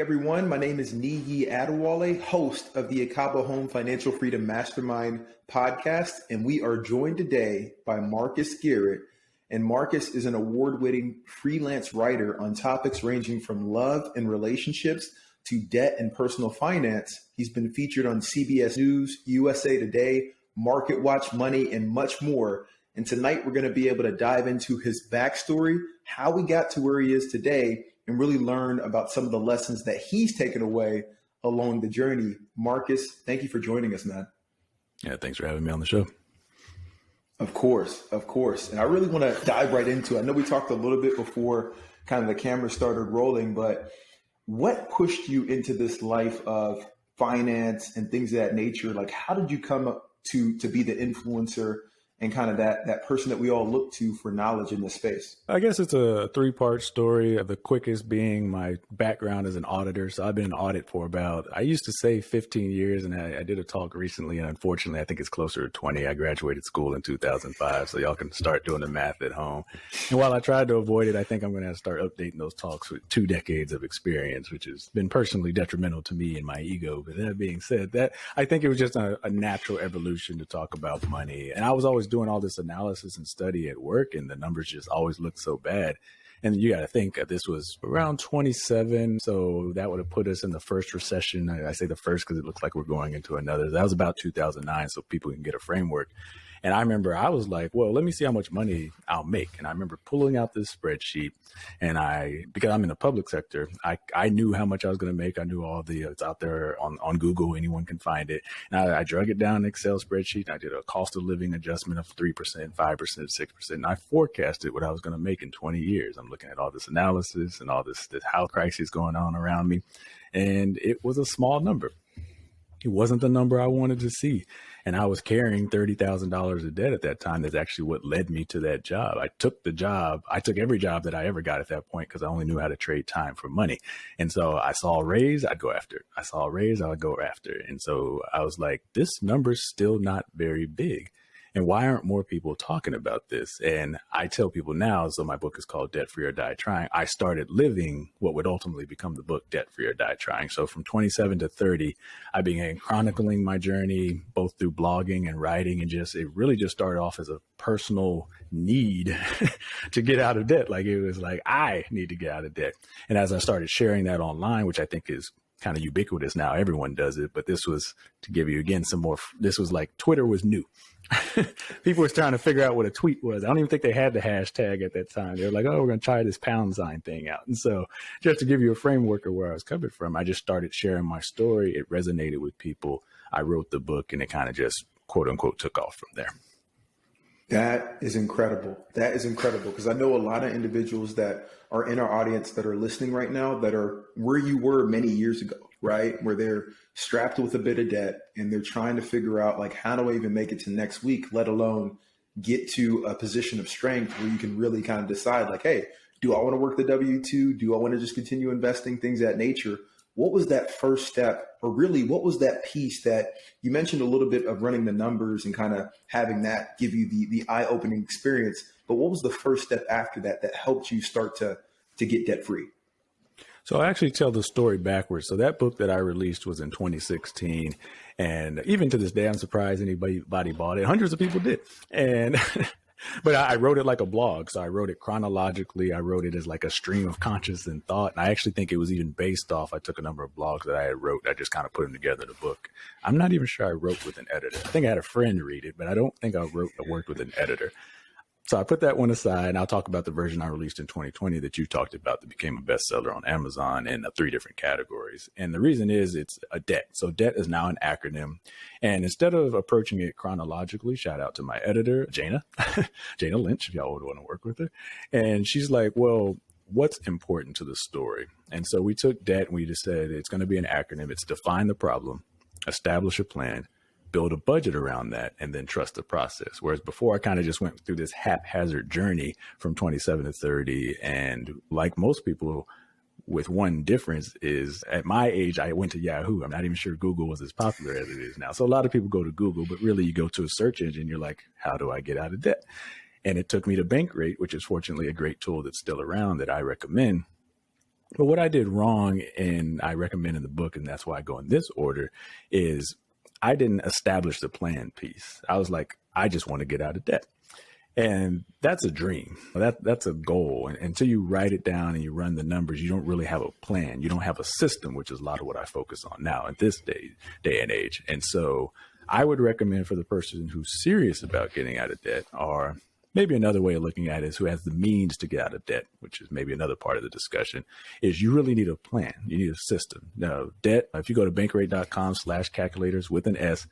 evening, everyone. My name is Niyi Adewale, host of the Ekabo Home Financial Freedom Mastermind podcast, and we are joined today by Marcus Garrett. And Marcus is an award-winning freelance writer on topics ranging from love and relationships to debt and personal finance. He's been featured on CBS News, USA Today, MarketWatch, Money, and much more. And tonight we're going to be able to dive into his backstory, how he got to where he is today, and really learn about some of the lessons that he's taken away along the journey. Marcus, thank you for joining us, man. Yeah, thanks for having me on the show. Of course. And I really want to dive right into it. I know we talked a little bit before kind of the camera started rolling, but what pushed you into this life of finance and things of that nature? Like, how did you come up to be the influencer and kind of that person that we all look to for knowledge in this space? I guess it's a three-part story. The quickest being my background as an auditor. So I've been in audit for I used to say 15 years, and I did a talk recently, and unfortunately, I think it's closer to 20. I graduated school in 2005, so y'all can start doing the math at home. And while I tried to avoid it, I think I'm going to have to start updating those talks with 2 decades of experience, which has been personally detrimental to me and my ego. But that being said, that I think it was just a natural evolution to talk about money. And I was always doing all this analysis and study at work, and the numbers just always looked so bad. And you got to think this was around 27. So that would have put us in the first recession. I say the first because it looks like we're going into another. That was about 2009. So people can get a framework. And I remember I was like, well, let me see how much money I'll make. And I remember pulling out this spreadsheet, and because I'm in the public sector, I knew how much I was going to make. I knew it's out there on Google. Anyone can find it. And I drug it down in an Excel spreadsheet. And I did a cost of living adjustment of 3%, 5%, 6%. And I forecasted what I was going to make in 20 years. I'm looking at all this analysis and all this health crisis going on around me. And it was a small number. It wasn't the number I wanted to see. And I was carrying $30,000 of debt at that time. That's actually what led me to that job. I took every job that I ever got at that point because I only knew how to trade time for money. And so I saw a raise, I'd go after it. I saw a raise, I would go after it. And so I was like, this number's still not very big. And why aren't more people talking about this? And I tell people now, so my book is called Debt Free or Die Trying. I started living what would ultimately become the book Debt Free or Die Trying. So from 27 to 30, I began chronicling my journey, both through blogging and writing. And it really just started off as a personal need to get out of debt. Like it was like, I need to get out of debt. And as I started sharing that online, which I think is kind of ubiquitous now, everyone does it. But this was to give you again some more, this was like Twitter was new. People were trying to figure out what a tweet was. I don't even think they had the hashtag at that time. They were like, oh, we're going to try this pound sign thing out. And so just to give you a framework of where I was coming from, I just started sharing my story. It resonated with people. I wrote the book, and it kind of just, quote unquote, took off from there. That is incredible. Because I know a lot of individuals that are in our audience that are listening right now that are where you were many years ago, right? Where they're strapped with a bit of debt and they're trying to figure out, like, how do I even make it to next week, let alone get to a position of strength where you can really kind of decide, like, hey, do I want to work the W-2? Do I want to just continue investing, things of that nature? What was that first step, or really what was that piece that you mentioned a little bit of running the numbers and kind of having that give you the eye-opening experience, but what was the first step after that helped you start to get debt free? So I actually tell the story backwards. So that book that I released was in 2016. And even to this day, I'm surprised anybody bought it. Hundreds of people did. And but I wrote it like a blog. So I wrote it chronologically. I wrote it as like a stream of conscious and thought. And I actually think it was even based off, I took a number of blogs that I had wrote. I just kind of put them together in a book. I'm not even sure I wrote with an editor. I think I had a friend read it, but I don't think I worked with an editor. So I put that one aside, and I'll talk about the version I released in 2020 that you talked about that became a bestseller on Amazon in 3 different categories. And the reason is it's a debt. So debt is now an acronym. And instead of approaching it chronologically, shout out to my editor, Jana Lynch, if y'all would want to work with her. And she's like, well, what's important to the story? And so we took debt and we just said it's going to be an acronym. It's define the problem, establish a plan, build a budget around that, and then trust the process. Whereas before, I kind of just went through this haphazard journey from 27 to 30. And like most people, with one difference is at my age, I went to Yahoo. I'm not even sure Google was as popular as it is now. So a lot of people go to Google, but really you go to a search engine, you're like, how do I get out of debt? And it took me to Bankrate, which is fortunately a great tool that's still around that I recommend. But what I did wrong, and I recommend in the book, and that's why I go in this order, is I didn't establish the plan piece. I was like, I just want to get out of debt. And that's a dream. That's a goal. And until you write it down and you run the numbers, you don't really have a plan. You don't have a system, which is a lot of what I focus on now in this day and age. And so I would recommend for the person who's serious about getting out of debt, or maybe another way of looking at it is who has the means to get out of debt, which is maybe another part of the discussion, is you really need a plan. You need a system. Now, debt, if you go to bankrate.com/calculators with an S,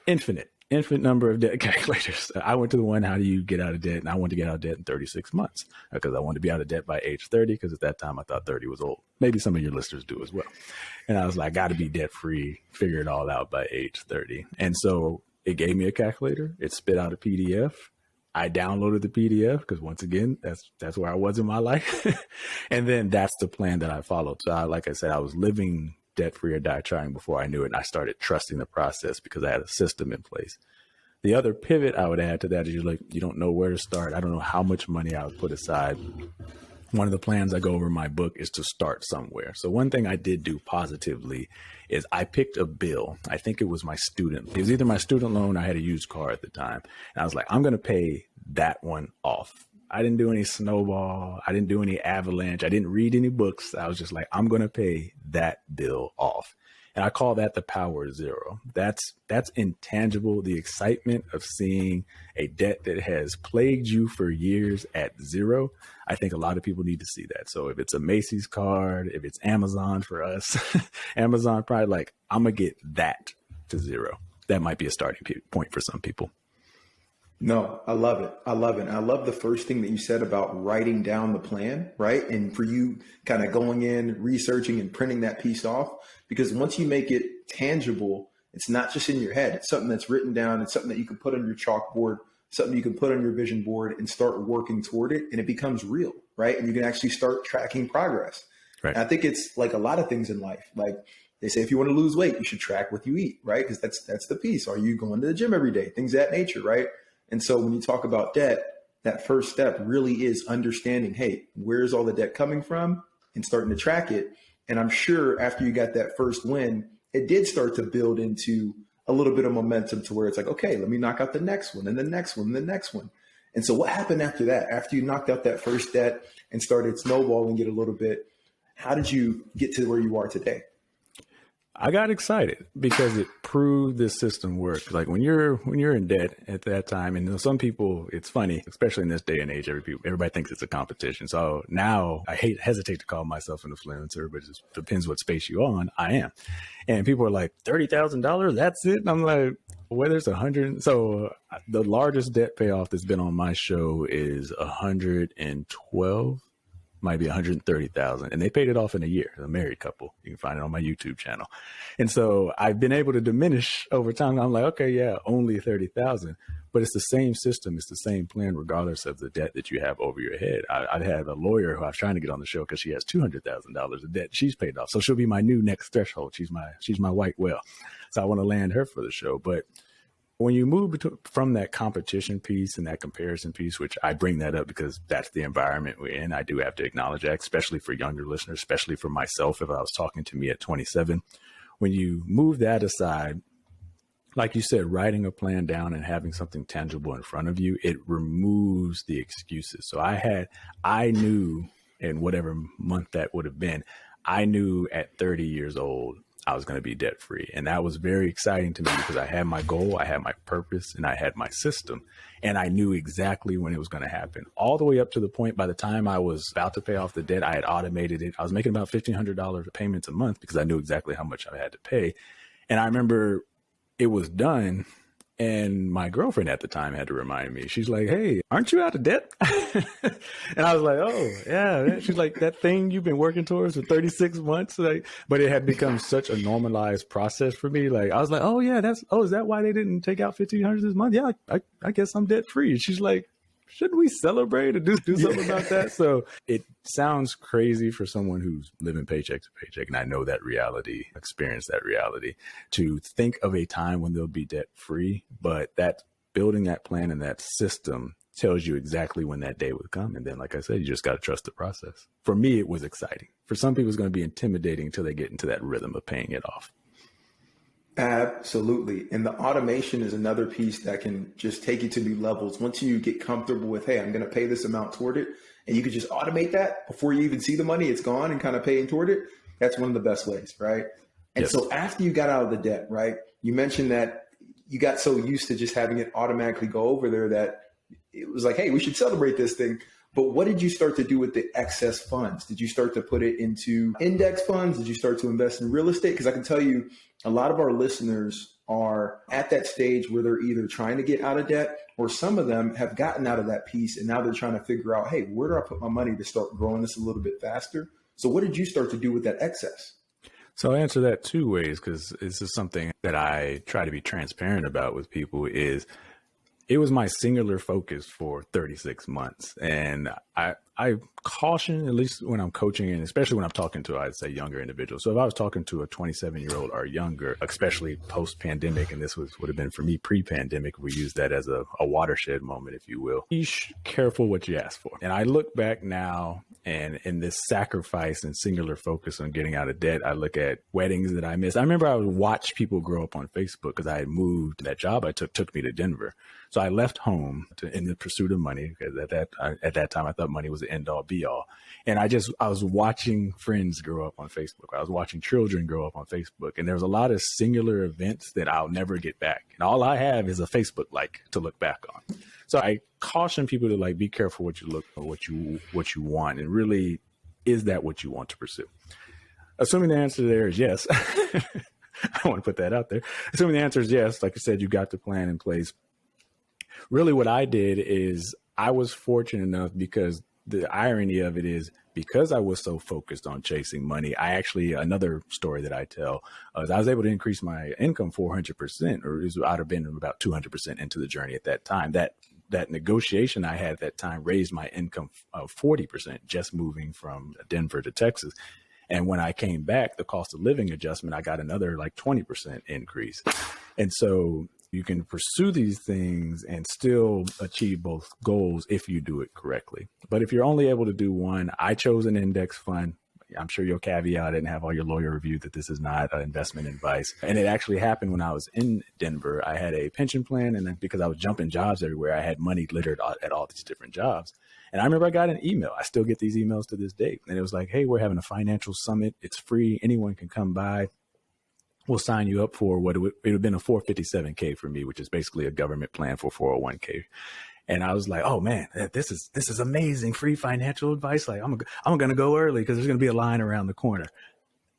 infinite number of debt calculators. I went to the one, how do you get out of debt? And I wanted to get out of debt in 36 months because I wanted to be out of debt by age 30, because at that time I thought 30 was old. Maybe some of your listeners do as well. And I was like, got to be debt free, figure it all out by age 30. And so it gave me a calculator. It spit out a PDF. I downloaded the PDF because, once again, that's where I was in my life. And then that's the plan that I followed. So like I said, I was living debt free or die trying before I knew it. And I started trusting the process because I had a system in place. The other pivot I would add to that is you don't know where to start. I don't know how much money I would put aside. One of the plans I go over in my book is to start somewhere. So one thing I did do positively is I picked a bill. I think it was my student. It was either my student loan or I had a used car at the time. And I was like, I'm going to pay that one off. I didn't do any snowball. I didn't do any avalanche. I didn't read any books. I was just like, I'm going to pay that bill off. And I call that the power zero. That's intangible. The excitement of seeing a debt that has plagued you for years at zero. I think a lot of people need to see that. So if it's a Macy's card, if it's Amazon for us, Amazon probably like, I'm going to get that to zero. That might be a starting point for some people. No, I love it. I love it. And I love the first thing that you said about writing down the plan, right? And for you kind of going in, researching and printing that piece off, because once you make it tangible, it's not just in your head. It's something that's written down. It's something that you can put on your chalkboard, something you can put on your vision board and start working toward it. And it becomes real, right? And you can actually start tracking progress. Right. And I think it's like a lot of things in life. Like they say, if you want to lose weight, you should track what you eat, right? Because that's the piece. Are you going to the gym every day? Things of that nature, right? And so when you talk about debt, that first step really is understanding, hey, where's all the debt coming from, and starting to track it. And I'm sure after you got that first win, it did start to build into a little bit of momentum to where it's like, okay, let me knock out the next one and the next one and the next one. And so what happened after that? After you knocked out that first debt and started snowballing it a little bit, how did you get to where you are today? I got excited because it proved this system worked. Like when you're in debt at that time, and some people, it's funny, especially in this day and age, everybody thinks it's a competition. So now I hesitate to call myself an influencer, but it just depends what space you're on. I am. And people are like, $30,000, that's it? And I'm like, well, there's 100. So the largest debt payoff that's been on my show is 112. Might be 130,000, and they paid it off in a year. A married couple. You can find it on my YouTube channel. And so I've been able to diminish over time. I'm like, okay, yeah, only 30,000, but it's the same system. It's the same plan, regardless of the debt that you have over your head. I had a lawyer who I was trying to get on the show because she has $200,000 of debt she's paid off. So she'll be my new next threshold. She's my white whale. So I want to land her for the show. But when you move from that competition piece and that comparison piece, which I bring that up because that's the environment we're in, I do have to acknowledge that, especially for younger listeners, especially for myself, if I was talking to me at 27. When you move that aside, like you said, writing a plan down and having something tangible in front of you, it removes the excuses. So I knew in whatever month that would have been, I knew at 30 years old, I was going to be debt free. And that was very exciting to me because I had my goal, I had my purpose, and I had my system. And I knew exactly when it was going to happen. All the way up to the point, by the time I was about to pay off the debt, I had automated it. I was making about $1,500 payments a month because I knew exactly how much I had to pay. And I remember it was done. And my girlfriend at the time had to remind me. She's like, hey, aren't you out of debt? And I was like, oh, yeah. She's like, that thing you've been working towards for 36 months. Like, but it had become such a normalized process for me. Like, I was like, oh, yeah, is that why they didn't take out $1,500 this month? Yeah, I guess I'm debt free. She's like, shouldn't we celebrate or do something about that? So it sounds crazy for someone who's living paycheck to paycheck. And I know that reality, experience that reality, to think of a time when they'll be debt free, but that building that plan and that system tells you exactly when that day would come. And then, like I said, you just got to trust the process. For me, it was exciting. For some people, it's going to be intimidating until they get into that rhythm of paying it off. Absolutely. And the automation is another piece that can just take you to new levels. Once you get comfortable with, hey, I'm going to pay this amount toward it, and you can just automate that before you even see the money, it's gone and kind of paying toward it. That's one of the best ways, right? And Yes. so after you got out of the debt, right, you mentioned that you got so used to just having it automatically go over there that it was like, hey, we should celebrate this thing. But what did you start to do with the excess funds? Did you start to put it into index funds? Did you start to invest in real estate? Because I can tell you a lot of our listeners are at that stage where they're either trying to get out of debt, or some of them have gotten out of that piece and now they're trying to figure out, hey, where do I put my money to start growing this a little bit faster? So what did you start to do with that excess? So I'll answer that two ways, because this is something that I try to be transparent about with people. Is it was my singular focus for 36 months. And I caution, at least when I'm coaching, and especially when I'm talking to, I'd say, younger individuals. So if I was talking to a 27-year-old or younger, especially post-pandemic, and this would have been for me pre-pandemic, we use that as a watershed moment, if you will. Be careful what you ask for. And I look back now, and in this sacrifice and singular focus on getting out of debt, I look at weddings that I missed. I remember I would watch people grow up on Facebook because I had moved. That job I took me to Denver. So I left home in the pursuit of money, because at that time I thought money was the end all be all. And I was watching friends grow up on Facebook. I was watching children grow up on Facebook. And there was a lot of singular events that I'll never get back. And all I have is a Facebook like to look back on. So I caution people to be careful what you look for, what you want. And really, is that what you want to pursue? Assuming the answer there is yes. I want to put that out there. Assuming the answer is yes, like I said, you got the plan in place. Really what I did is I was fortunate enough, because the irony of it is, because I was so focused on chasing money, another story that I tell is I was able to increase my income 400%, or I'd have been about 200% into the journey at that time. That negotiation I had at that time raised my income of 40%, just moving from Denver to Texas. And when I came back, the cost of living adjustment, I got another 20% increase. And so you can pursue these things and still achieve both goals if you do it correctly. But if you're only able to do one, I chose an index fund. I'm sure you'll caveat it and have all your lawyer review that this is not investment advice. And it actually happened when I was in Denver. I had a pension plan, and then because I was jumping jobs everywhere, I had money littered at all these different jobs. And I remember I got an email. I still get these emails to this day. And it was like, hey, we're having a financial summit. It's free. Anyone can come by. We'll sign you up for what it would have been a 457K for me, which is basically a government plan for 401K. And I was like, oh man, this is amazing. Free financial advice. I'm going to go early because there's going to be a line around the corner.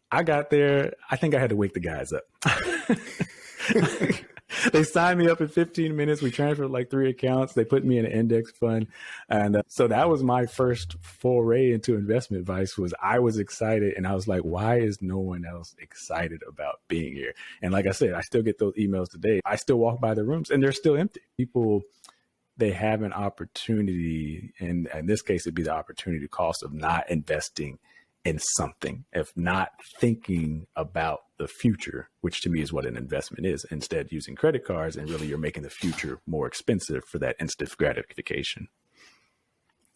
I got there. I think I had to wake the guys up. They signed me up in 15 minutes. We transferred 3 accounts. They put me in an index fund. And so that was my first foray into investment advice. I was excited. And I was like, why is no one else excited about being here? And like I said, I still get those emails today. I still walk by the rooms and they're still empty. People, they have an opportunity. And in this case, it'd be the opportunity cost of not investing in something, if not thinking about the future, which to me is what an investment is, instead using credit cards, and really you're making the future more expensive for that instant gratification.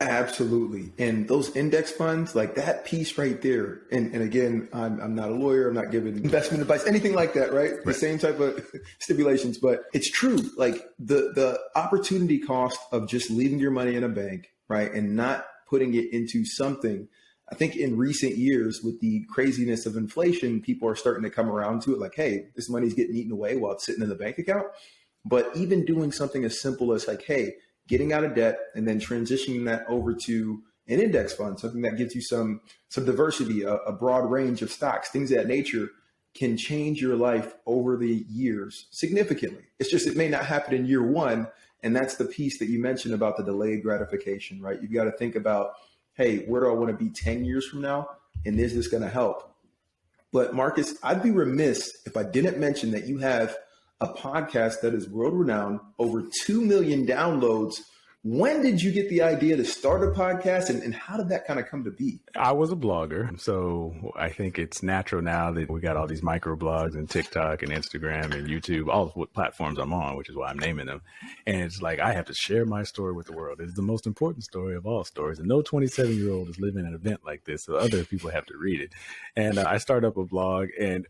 Absolutely. And those index funds, that piece right there. And again, I'm not a lawyer. I'm not giving investment advice, anything like that, right? The same type of stipulations, but it's true. The opportunity cost of just leaving your money in a bank, right, and not putting it into something. I think in recent years, with the craziness of inflation, people are starting to come around to it hey, this money's getting eaten away while it's sitting in the bank account. But even doing something as simple as hey, getting out of debt and then transitioning that over to an index fund, something that gives you some diversity, a broad range of stocks, things of that nature, can change your life over the years significantly. It's just, it may not happen in year one. And that's the piece that you mentioned about the delayed gratification, right? You've got to think about, hey, where do I want to be 10 years from now? And is this going to help? But Marcus, I'd be remiss if I didn't mention that you have a podcast that is world renowned, over 2 million downloads When did you get the idea to start a podcast, and how did that kind of come to be? I was a blogger, so I think it's natural now that we got all these micro blogs and TikTok and Instagram and YouTube, all of what platforms I'm on, which is why I'm naming them. And it's like, I have to share my story with the world. It's the most important story of all stories. And no 27-year-old is living an event like this, so other people have to read it. And I started up a blog, and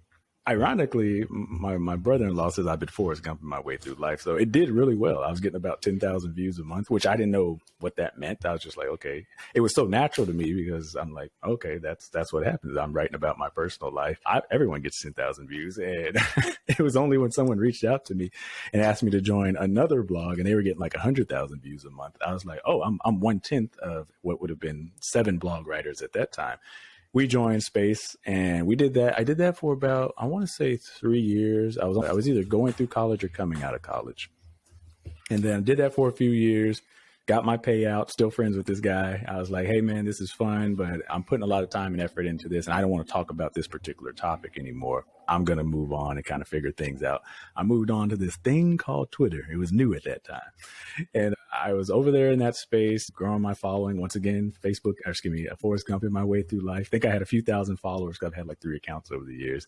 ironically, my brother-in-law says I've been Forrest Gumping my way through life. So it did really well. I was getting about 10,000 views a month, which I didn't know what that meant. I was just like, okay. It was so natural to me because I'm like, okay, that's what happens. I'm writing about my personal life. Everyone gets 10,000 views. And it was only when someone reached out to me and asked me to join another blog and they were getting like 100,000 views a month. I was like, oh, I'm 1/10 of what would have been 7 blog writers at that time. We joined Space and we did that. I did that for about, I want to say 3 years. I was either going through college or coming out of college. And then I did that for a few years, got my payout, still friends with this guy. I was like, hey man, this is fun, but I'm putting a lot of time and effort into this. And I don't want to talk about this particular topic anymore. I'm going to move on and kind of figure things out. I moved on to this thing called Twitter. It was new at that time. And I was over there in that space, growing my following. Once again, Forrest Gump in my way through life. I think I had a few thousand followers because I've had like 3 accounts over the years.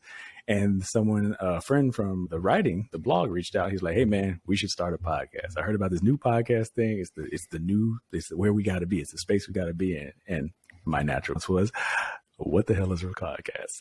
And a friend from the blog reached out. He's like, hey man, we should start a podcast. I heard about this new podcast thing. It's where we got to be. It's the space we got to be in. And my natural was, what the hell is a podcast?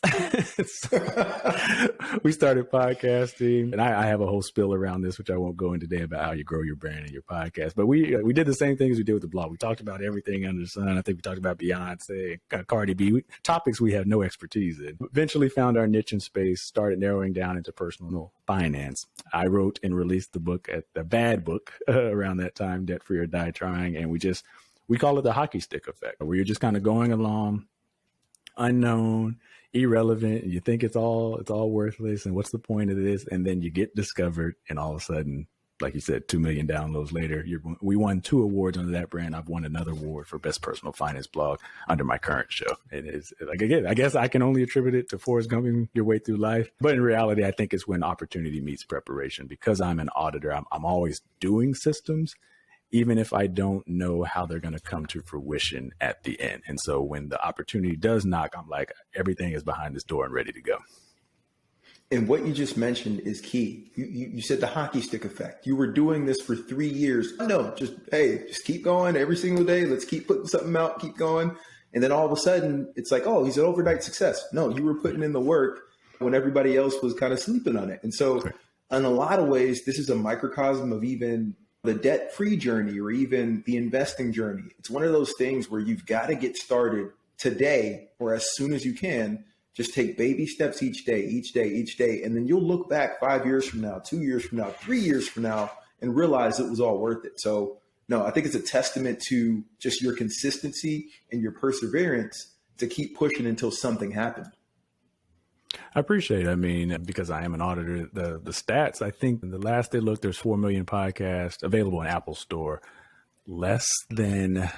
So we started podcasting, and I have a whole spill around this, which I won't go into today about how you grow your brand and your podcast. But we did the same thing as we did with the blog. We talked about everything under the sun. I think we talked about Beyonce, Cardi B, topics we have no expertise in. Eventually found our niche in space, started narrowing down into personal finance. I wrote and released the bad book around that time, Debt Free or Die Trying. And we call it the hockey stick effect, where you're just kind of going along, unknown, irrelevant, and you think it's all worthless, and what's the point of this? And then you get discovered, and all of a sudden, like you said, 2 million downloads later, we won 2 awards under that brand. I've won another award for best personal finance blog under my current show. And it's like, again, I guess I can only attribute it to Forrest Gumping your way through life. But in reality, I think it's when opportunity meets preparation. Because I'm an auditor, I'm always doing systems, even if I don't know how they're going to come to fruition at the end. And so when the opportunity does knock, I'm like, everything is behind this door and ready to go. And what you just mentioned is key. You said the hockey stick effect. You were doing this for 3 years. No, just keep going every single day. Let's keep putting something out, keep going. And then all of a sudden it's like, oh, he's an overnight success. No, you were putting in the work when everybody else was kind of sleeping on it. And so in a lot of ways, this is a microcosm of even the debt-free journey or even the investing journey. It's one of those things where you've got to get started today or as soon as you can. Just take baby steps each day. And then you'll look back 5 years from now, 2 years from now, 3 years from now, and realize it was all worth it. So no, I think it's a testament to just your consistency and your perseverance to keep pushing until something happens. I appreciate it. I mean, because I am an auditor, the stats, I think the last they looked, there's 4 million podcasts available in Apple Store. Less than,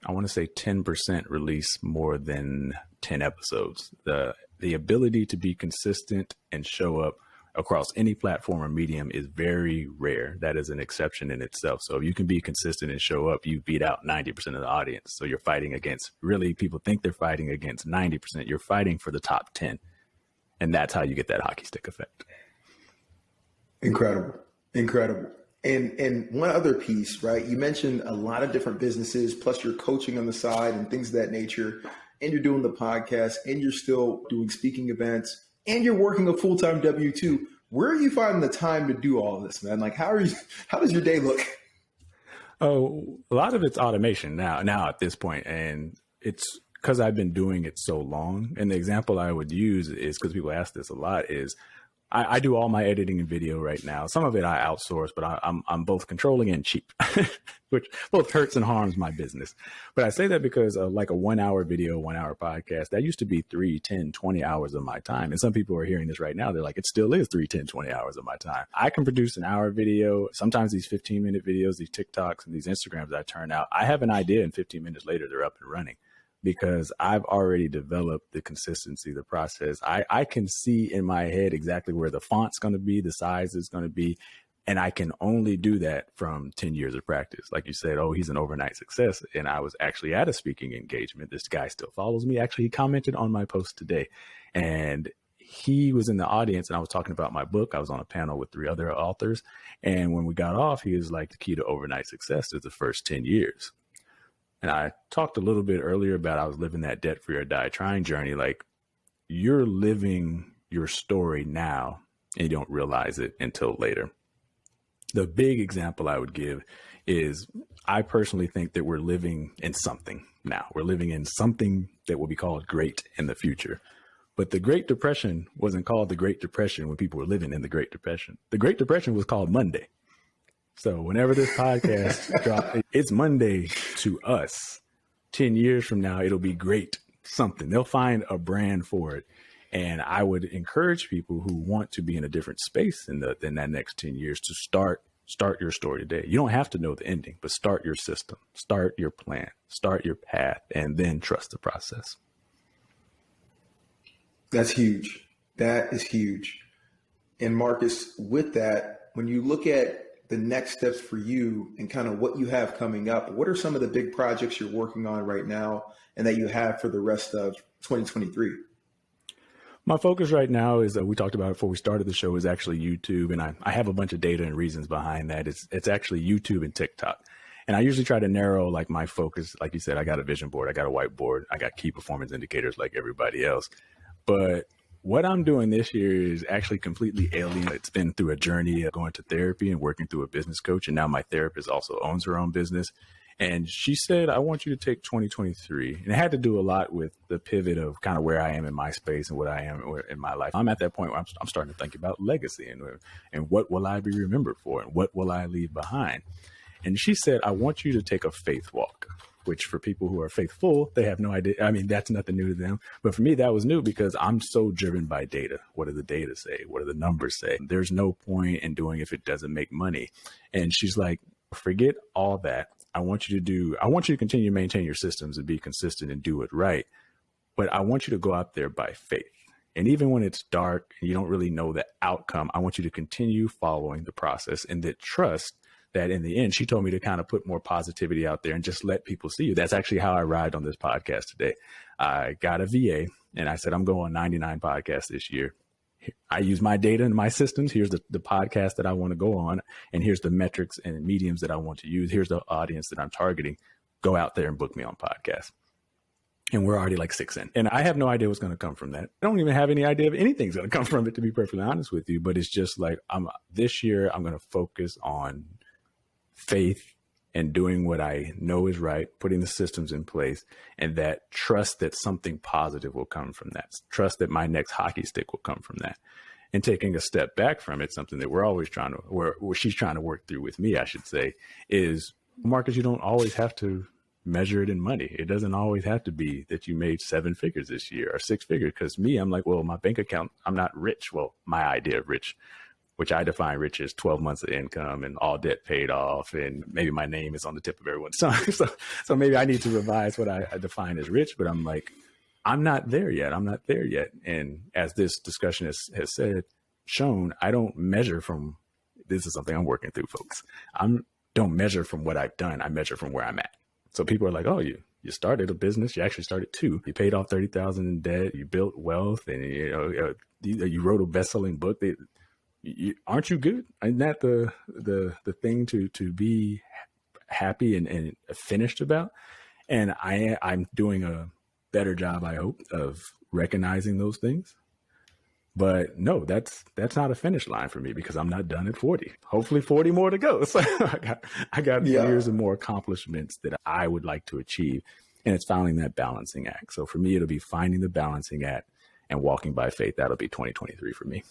I want to say 10% release more than 10 episodes. The ability to be consistent and show up across any platform or medium is very rare. That is an exception in itself. So if you can be consistent and show up, you beat out 90% of the audience. So you're fighting against, really, people think they're fighting against 90%. You're fighting for the top 10. And that's how you get that hockey stick effect. Incredible. And one other piece, right? You mentioned a lot of different businesses, plus you're coaching on the side and things of that nature. And you're doing the podcast, and you're still doing speaking events, and you're working a full-time W-2. Where are you finding the time to do all of this, man? Like, how does your day look? Oh, a lot of it's automation now at this point. And it's because I've been doing it so long. And the example I would use is, because people ask this a lot, is I do all my editing and video right now. Some of it I outsource, but I'm both controlling and cheap, which both hurts and harms my business. But I say that because like a 1 hour video, 1 hour podcast, that used to be 3, 10, 20 hours of my time. And some people are hearing this right now. They're like, it still is 3, 10, 20 hours of my time. I can produce an hour video. Sometimes these 15-minute videos, these TikToks and these Instagrams I turn out, I have an idea and 15 minutes later, they're up and running. Because I've already developed the consistency, the process. I can see in my head exactly where the font's going to be, the size is going to be. And I can only do that from 10 years of practice. Like you said, oh, he's an overnight success. And I was actually at a speaking engagement. This guy still follows me. Actually, he commented on my post today. And he was in the audience and I was talking about my book. I was on a panel with 3 other authors. And when we got off, he was like, the key to overnight success is the first 10 years. And I talked a little bit earlier about I was living that debt free or die trying journey. Like, you're living your story now and you don't realize it until later. The big example I would give is I personally think that we're living in something now. We're living in something that will be called great in the future. But the Great Depression wasn't called the Great Depression when people were living in the Great Depression. The Great Depression was called Monday. So whenever this podcast drops, it's Monday to us. 10 years from now, it'll be great something. They'll find a brand for it. And I would encourage people who want to be in a different space in that next 10 years to start your story today. You don't have to know the ending, but start your system, start your plan, start your path, and then trust the process. That's huge. That is huge. And Marcus, with that, when you look at the next steps for you and kind of what you have coming up, what are some of the big projects you're working on right now and that you have for the rest of 2023? My focus right now is, we talked about it before we started the show, is actually YouTube. And I have a bunch of data and reasons behind that. It's actually YouTube and TikTok. And I usually try to narrow like my focus. Like you said, I got a vision board, I got a whiteboard, I got key performance indicators like everybody else. But what I'm doing this year is actually completely alien. It's been through a journey of going to therapy and working through a business coach. And now my therapist also owns her own business. And she said, I want you to take 2023. And it had to do a lot with the pivot of kind of where I am in my space and what I am in my life. I'm at that point where I'm starting to think about legacy and what will I be remembered for and what will I leave behind? And she said, I want you to take a faith walk, which for people who are faithful, they have no idea. I mean, that's nothing new to them. But for me, that was new because I'm so driven by data. What do the data say? What do the numbers say? There's no point in doing if it doesn't make money. And she's like, forget all that. I want you to continue to maintain your systems and be consistent and do it right. But I want you to go out there by faith. And even when it's dark and you don't really know the outcome, I want you to continue following the process and that trust that in the end, she told me to kind of put more positivity out there and just let people see you. That's actually how I arrived on this podcast today. I got a VA and I said, I'm going 99 podcasts this year. I use my data and my systems. Here's the podcast that I want to go on. And here's the metrics and mediums that I want to use. Here's the audience that I'm targeting. Go out there and book me on podcasts. And we're already like 6 in. And I have no idea what's going to come from that. I don't even have any idea if anything's going to come from it, to be perfectly honest with you. But it's just like, this year, I'm going to focus on faith and doing what I know is right, putting the systems in place, and that trust that something positive will come from that. Trust that my next hockey stick will come from that. And taking a step back from it, something that we're always trying to, where she's trying to work through with me, I should say, is, Marcus, you don't always have to measure it in money. It doesn't always have to be that you made 7 figures this year or 6 figures. Because me, I'm like, well, my bank account, I'm not rich. Well, my idea of rich, which I define rich as 12 months of income and all debt paid off. And maybe my name is on the tip of everyone's tongue. So maybe I need to revise what I define as rich, but I'm like, I'm not there yet. I'm not there yet. And as this discussion has shown, I don't measure from, this is something I'm working through, folks. Don't measure from what I've done. I measure from where I'm at. So people are like, oh, you started a business. You actually started 2. You paid off $30,000 in debt. You built wealth, and you wrote a best-selling book. Aren't you good? Isn't that the thing to be happy and finished about? And I'm doing a better job, I hope, of recognizing those things. But no, that's not a finish line for me because I'm not done at 40. Hopefully 40 more to go. So I got years of more accomplishments that I would like to achieve. And it's finding that balancing act. So for me, it'll be finding the balancing act and walking by faith. That'll be 2023 for me.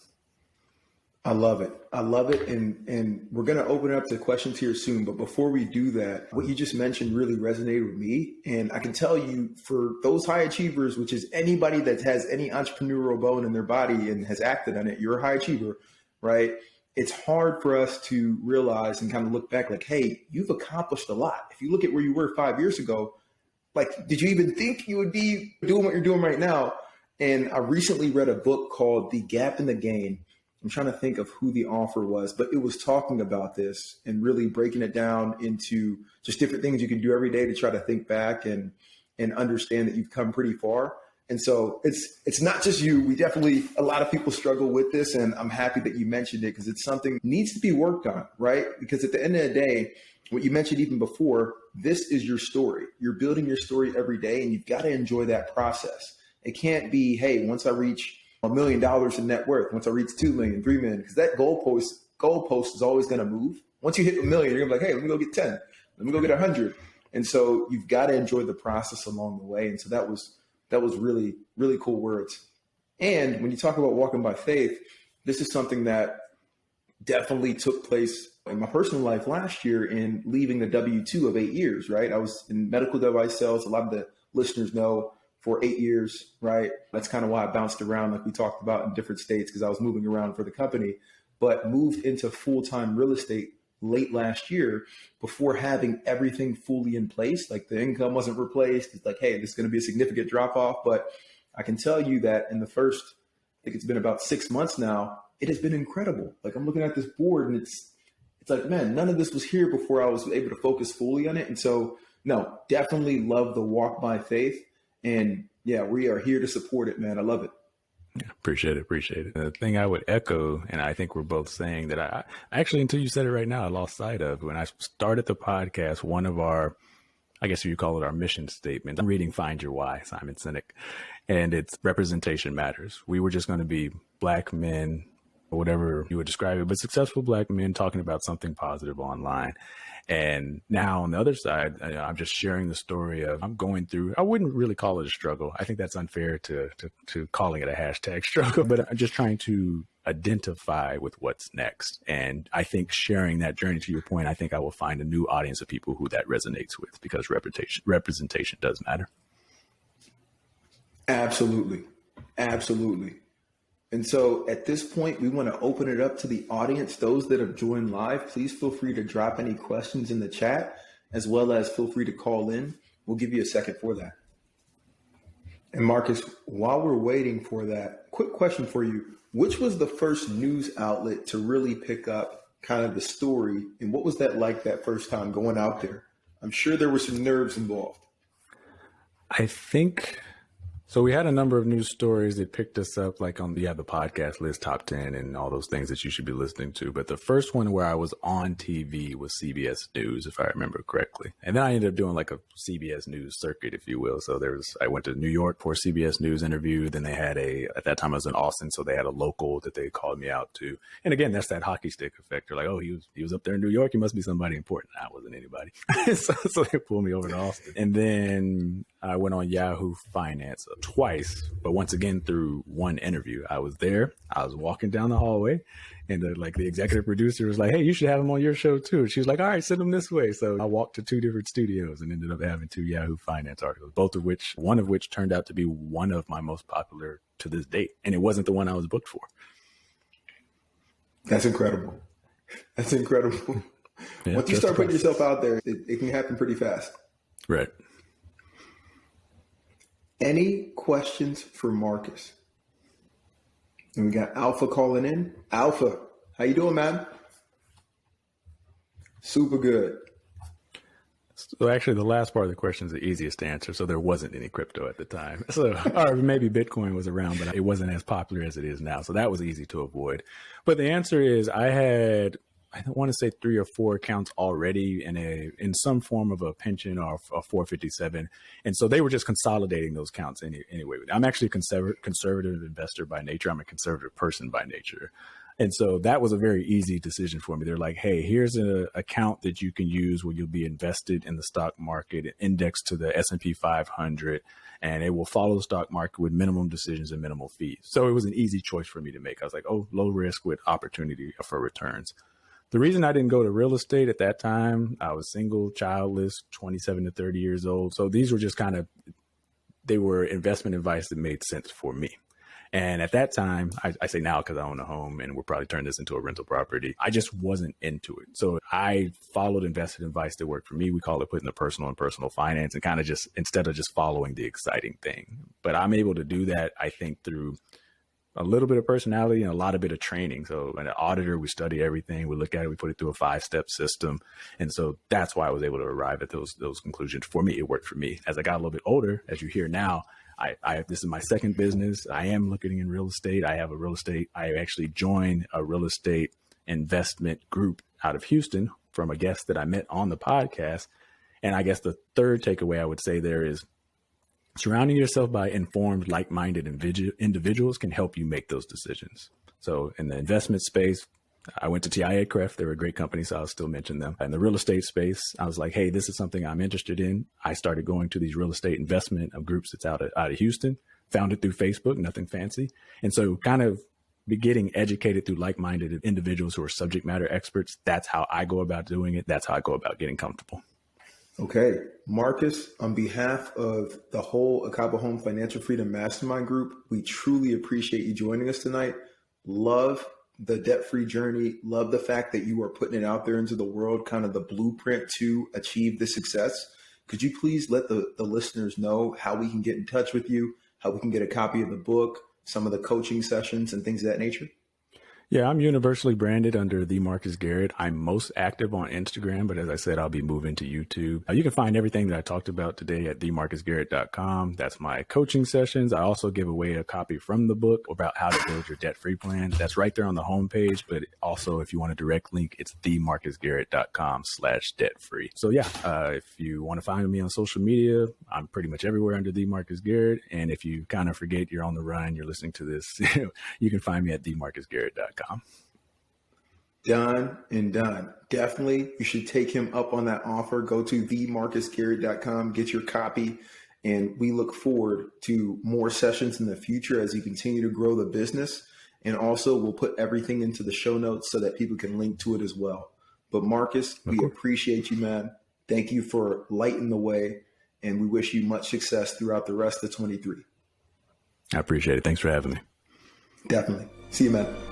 I love it. I love it. And we're going to open it up to questions here soon. But before we do that, what you just mentioned really resonated with me. And I can tell you, for those high achievers, which is anybody that has any entrepreneurial bone in their body and has acted on it, you're a high achiever, right? It's hard for us to realize and kind of look back like, hey, you've accomplished a lot. If you look at where you were 5 years ago, like, did you even think you would be doing what you're doing right now? And I recently read a book called The Gap in the Gain. I'm trying to think of who the author was, but it was talking about this and really breaking it down into just different things you can do every day to try to think back and understand that you've come pretty far. And so it's not just you. We definitely, a lot of people struggle with this, and I'm happy that you mentioned it because it's something that needs to be worked on, right? Because at the end of the day, what you mentioned even before, this is your story. You're building your story every day, and you've got to enjoy that process. It can't be, hey, once I reach $1 million in net worth, once I reach 2 million, 3 million, because that goalpost is always going to move. Once you hit $1 million, you're gonna be like, hey, let me go get 10, let me go get 100. And so you've got to enjoy the process along the way. And so that was really, really cool words. And when you talk about walking by faith, this is something that definitely took place in my personal life last year in leaving the W-2 of 8 years, right? I was in medical device sales. A lot of the listeners know, for 8 years, right? That's kind of why I bounced around, like we talked about, in different states, because I was moving around for the company, but moved into full-time real estate late last year before having everything fully in place. Like the income wasn't replaced. It's like, hey, this is going to be a significant drop off. But I can tell you that in the first, I think it's been about 6 months now, it has been incredible. Like I'm looking at this board and it's like, man, none of this was here before I was able to focus fully on it. And so, no, definitely love the walk by faith. And yeah, we are here to support it, man. I love it. Yeah, appreciate it. The thing I would echo, and I think we're both saying that I actually, until you said it right now, I lost sight of when I started the podcast, one of our, I guess you call it our mission statement. I'm reading Find Your Why, Simon Sinek, and it's representation matters. We were just going to be Black men, or whatever you would describe it, but successful Black men talking about something positive online. And now on the other side, I'm just sharing the story of I'm going through, I wouldn't really call it a struggle. I think that's unfair to calling it a hashtag struggle, but I'm just trying to identify with what's next. And I think sharing that journey, to your point, I think I will find a new audience of people who that resonates with, because representation does matter. Absolutely. And so at this point, we want to open it up to the audience. Those that have joined live, please feel free to drop any questions in the chat, as well as feel free to call in. We'll give you a second for that. And Marcus, while we're waiting for that, quick question for you. Which was the first news outlet to really pick up kind of the story? And what was that like that first time going out there? I'm sure there were some nerves involved. I think so. We had a number of news stories that picked us up, like on the podcast list, top 10 and all those things that you should be listening to. But the first one where I was on TV was CBS News, if I remember correctly. And then I ended up doing like a CBS News circuit, if you will. So I went to New York for a CBS News interview. Then they had at that time I was in Austin, so they had a local that they called me out to. And again, that's that hockey stick effect. They're like, oh, he was up there in New York. He must be somebody important. I wasn't anybody. so they pulled me over to Austin. And then I went on Yahoo Finance twice, but once again through one interview. I was there, I was walking down the hallway, and the executive producer was like, hey, you should have him on your show too. And she was like, all right, send him this way. So I walked to 2 different studios and ended up having 2 Yahoo Finance articles, one of which turned out to be one of my most popular to this date. And it wasn't the one I was booked for. That's incredible. Yeah, once you start putting yourself out there, it can happen pretty fast. Right. Any questions for Marcus? And we got Alpha calling in. Alpha, how you doing, man? Super good. So actually, the last part of the question is the easiest to answer. So there wasn't any crypto at the time. So, or maybe Bitcoin was around, but it wasn't as popular as it is now. So that was easy to avoid. But the answer is I want to say 3 or 4 accounts already in some form of a pension or a 457. And so they were just consolidating those accounts anyway. I'm actually a conservative investor by nature. I'm a conservative person by nature. And so that was a very easy decision for me. They're like, hey, here's an account that you can use where you'll be invested in the stock market, indexed to the S&P 500, and it will follow the stock market with minimum decisions and minimal fees. So it was an easy choice for me to make. I was like, oh, low risk with opportunity for returns. The reason I didn't go to real estate at that time, I was single, childless, 27 to 30 years old. So these were just they were investment advice that made sense for me. And at that time, I say now because I own a home and we'll probably turn this into a rental property, I just wasn't into it. So I followed investment advice that worked for me. We call it putting the personal and personal finance, and kind of just, instead of just following the exciting thing. But I'm able to do that, I think, through a little bit of personality and a lot of bit of training. So an auditor, we study everything, we look at it, we put it through a 5-step system. And so that's why I was able to arrive at those conclusions. For me, it worked for me. As I got a little bit older, as you hear now, this is my second business. I am looking in real estate. I actually joined a real estate investment group out of Houston from a guest that I met on the podcast. And I guess the third takeaway I would say there is surrounding yourself by informed, like-minded individuals can help you make those decisions. So in the investment space, I went to TIAA-CREF. They were a great company, so I'll still mention them. In the real estate space, I was like, hey, this is something I'm interested in. I started going to these real estate investment groups that's out of Houston, found it through Facebook, nothing fancy. And so kind of be getting educated through like-minded individuals who are subject matter experts. That's how I go about doing it. That's how I go about getting comfortable. Okay, Marcus, on behalf of the whole Ekabo Home Financial Freedom Mastermind group, we truly appreciate you joining us tonight. Love the debt-free journey. Love the fact that you are putting it out there into the world, kind of the blueprint to achieve the success. Could you please let the listeners know how we can get in touch with you, how we can get a copy of the book, some of the coaching sessions and things of that nature? Yeah, I'm universally branded under the Marcus Garrett. I'm most active on Instagram, but as I said, I'll be moving to YouTube. You can find everything that I talked about today at themarcusgarrett.com. That's my coaching sessions. I also give away a copy from the book about how to build your debt-free plan. That's right there on the homepage, but also if you want a direct link, it's themarcusgarrett.com/debt-free. So yeah, if you want to find me on social media, I'm pretty much everywhere under the Marcus Garrett. And if you kind of forget you're on the run, you're listening to this, you can find me at themarcusgarrett.com. Done and done. Definitely, you should take him up on that offer. Go to themarcusgarrett.com, get your copy, and we look forward to more sessions in the future as you continue to grow the business. And also, we'll put everything into the show notes so that people can link to it as well. But Marcus, we appreciate you, man. Thank you for lighting the way, and we wish you much success throughout the rest of 23. I appreciate it. Thanks for having me. Definitely. See you, man.